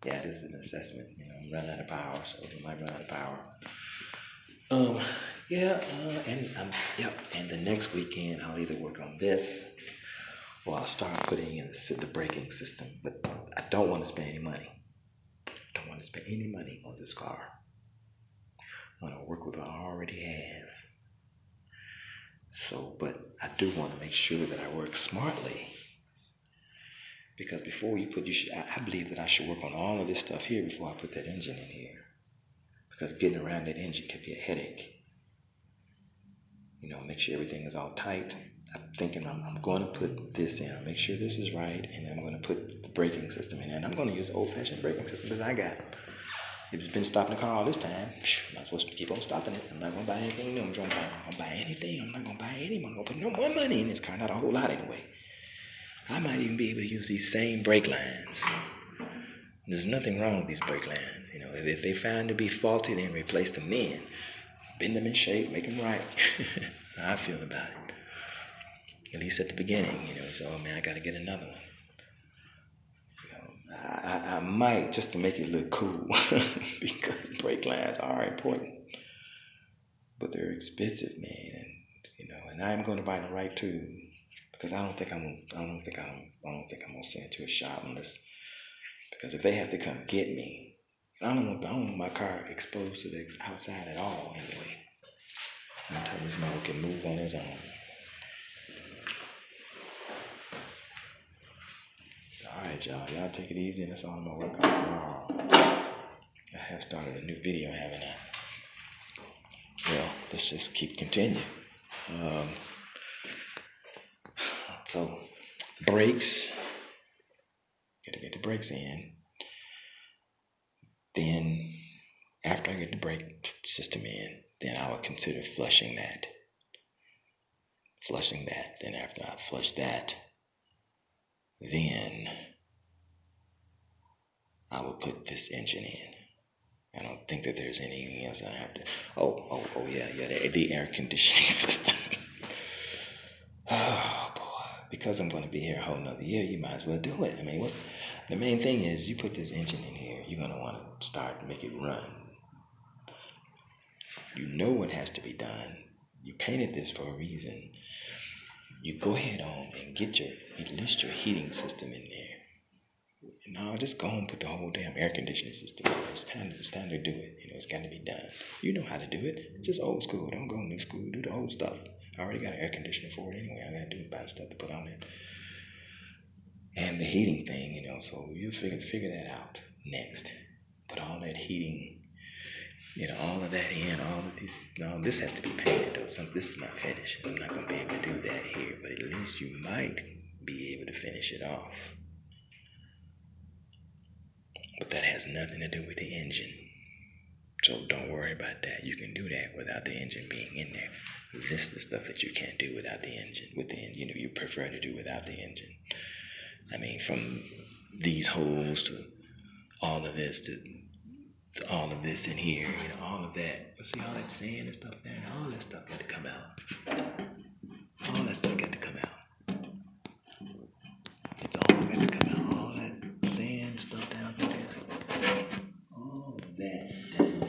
Yeah, this is an assessment. I'm running out of power, so we might run out of power. Yeah, yep. And the next weekend, I'll either work on this or I'll start putting in the braking system. But I don't want to spend any money. I don't want to spend any money on this car. I want to work with what I already have. So, but I do want to make sure that I work smartly. Because before I believe that I should work on all of this stuff here before I put that engine in here. Because getting around that engine can be a headache. Make sure everything is all tight. I'm thinking I'm going to put this in. I'll make sure this is right, and then I'm going to put the braking system in. And I'm going to use the old-fashioned braking system that I got. It's been stopping the car all this time. I'm not supposed to keep on stopping it. I'm not going to buy anything new. I'm going to buy anything. I'm not going to buy anything. I'm going to put no more money in this car. Not a whole lot anyway. I might even be able to use these same brake lines. There's nothing wrong with these brake lines. If they found to be faulty, then replace them then. Bend them in shape, make them right. That's how I feel about it. At least at the beginning, so man, I got to get another one. I might, just to make it look cool, because brake lines are important, but they're expensive, man. And I'm going to buy the right tube, because I don't think I'm gonna send it to a shop because if they have to come get me, I don't want my car exposed to the outside at all anyway. Until this man can move on his own. Alright, y'all take it easy, and that's all I'm gonna work on tomorrow. I have started a new video, haven't I? Well, let's just continue. So brakes, gotta get the brakes in. Then after I get the brake system in, then I would consider flushing that. Then after I flush that, then I will put this engine in. I don't think that there's anything else I have to. Oh yeah, the air conditioning system. Oh boy, because I'm going to be here a whole nother year, you might as well do it. I mean, the main thing is you put this engine in here, you're going to want to start and make it run. You know what has to be done. You painted this for a reason. You go ahead on and get at least your heating system in there. No, just go and put the whole damn air conditioning system in. It's time to do it. It's got to be done. You know how to do it. It's just old school. Don't go new school. Do the old stuff. I already got an air conditioner for it anyway. All I got to do is buy the stuff to put on it. And the heating thing, so you figure that out next. Put all that heating, all of that in, all of these. No, this has to be painted though. This is not finished. I'm not going to be able to do that here, but at least you might be able to finish it off. But that has nothing to do with the engine. So don't worry about that. You can do that without the engine being in there. This is the stuff that you can't do without the engine. You prefer to do without the engine. I mean, from these holes to all of this to all of this in here, all of that. See all that sand and stuff there? All that stuff got to come out. All that stuff got to come out. It's all got to come out. All that sand stuff down there. All of that down there.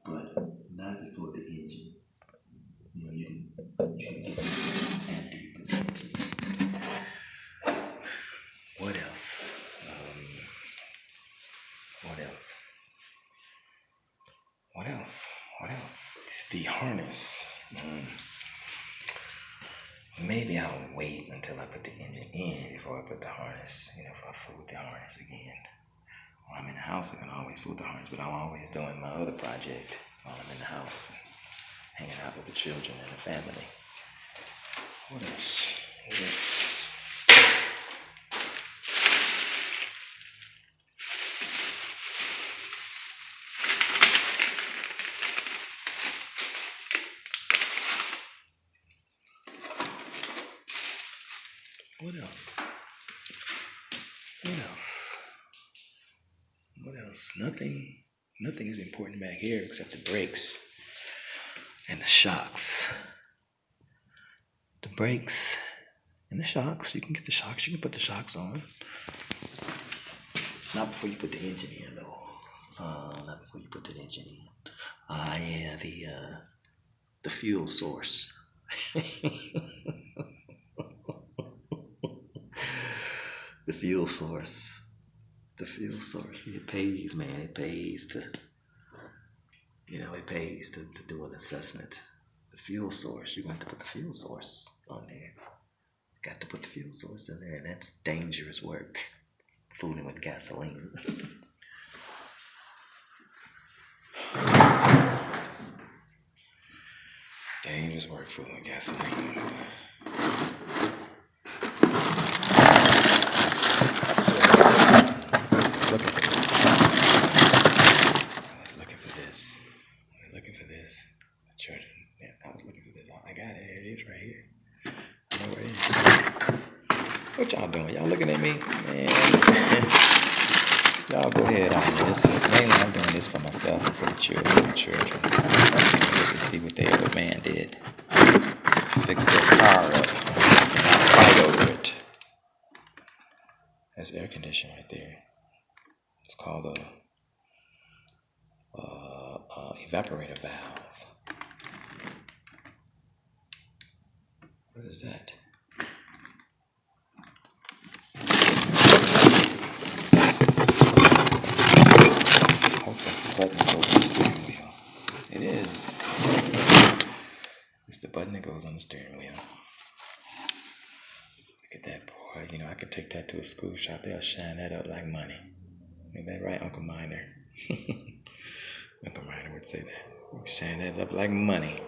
But not before the engine. You can get this after you put the engine in. What else? The harness. Maybe I'll wait until I put the engine in before I put the harness. If I fool with the harness again. While I'm in the house, I can always fool with the harness, but I'm always doing my other project while I'm in the house, hanging out with the children and the family. What else? What else? Nothing is important back here except the brakes and the shocks. The brakes And the shocks, you can get the shocks. You can put the shocks on. Not before you put the engine in, though. Not before you put the engine in. Yeah, the fuel source. The fuel source. The fuel source. It pays, man. It pays to, to do an assessment. The fuel source. You're going to have to put the fuel source on there. Got to put the fuel source in there, and that's dangerous work. Fooling with gasoline. Dangerous work fooling with gasoline. Looking for this. I was looking for this. I got it. Here it is right here. I know where it is. What y'all doing? Y'all looking at me? Man. Y'all go ahead on this. Mainly I'm doing this for myself and for the children. To see what the old man did. Fix their car up. Fight over it. That's air conditioning right there. It's called a evaporator valve. What is that? I hope that's the button that goes on the steering wheel. It is. It's the button that goes on the steering wheel. Look at that, boy. I could take that to a school shop. They'll shine that up like money. Ain't that right, Uncle Miner? Uncle Miner would say that. Shine that up like money.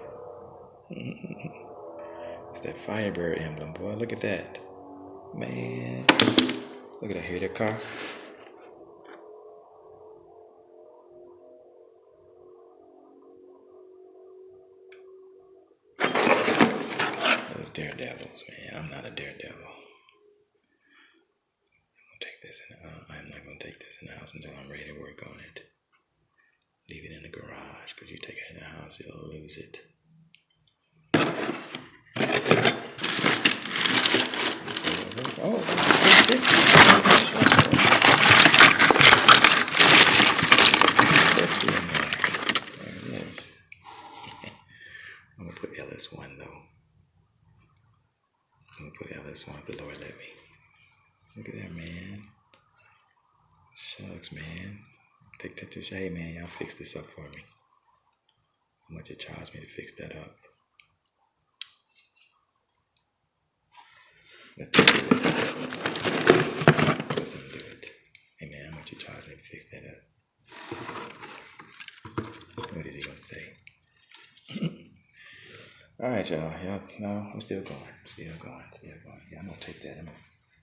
It's that Firebird emblem, boy. Look at that. Man. Look at that. Hear that car? Those daredevils, man. I'm not a daredevil. I'm not going to take this in the house until I'm ready to work on it. Leave it in the garage, because you take it in the house, you'll lose it. Oh, that's $350. There it is. I'm going to put LS1 though. I'm going to put LS1 if the Lord let me. Look at that, man. Shucks, man. Take that to hey, man, y'all fix this up for me. How much it charged me to fix that up? Let them do it. Hey, man, how much you charge me to fix that up? What is he going to say? All right, y'all. No, I'm still going. Yeah, I'm going to take that.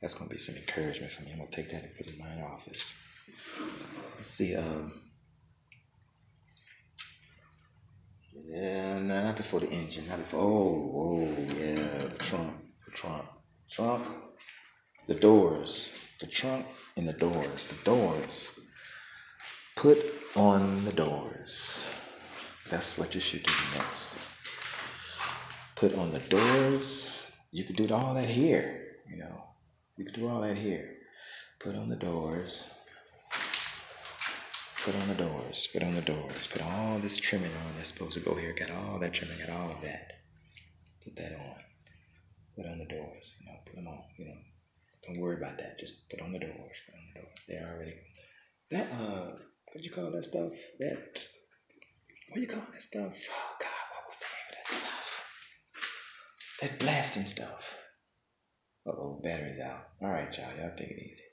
That's going to be some encouragement for me. I'm going to take that and put it in my office. Let's see, yeah, no, not before the engine, not before, yeah, the trunk, the doors, the trunk and the doors, put on the doors, that's what you should do next, put on the doors, you could do all that here, you could do all that here, put on the doors, put all this trimming on that's supposed to go here, got all that trimming, got all of that, put that on, put on the doors, put them on, don't worry about that, just put on the doors, they're already, that, what do you call that stuff, what do you call that stuff, oh God, what was the name of that stuff, that blasting stuff, battery's out, alright y'all take it easy.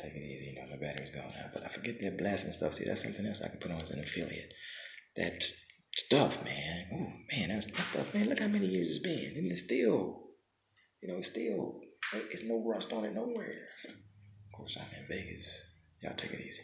Take it easy, my battery's gone out. But I forget that blasting stuff. See, that's something else I can put on as an affiliate. That stuff, man. Oh, man, that stuff, man. Look how many years it's been. And it's still, it's no rust on it nowhere. Of course, I'm in Vegas. Y'all take it easy.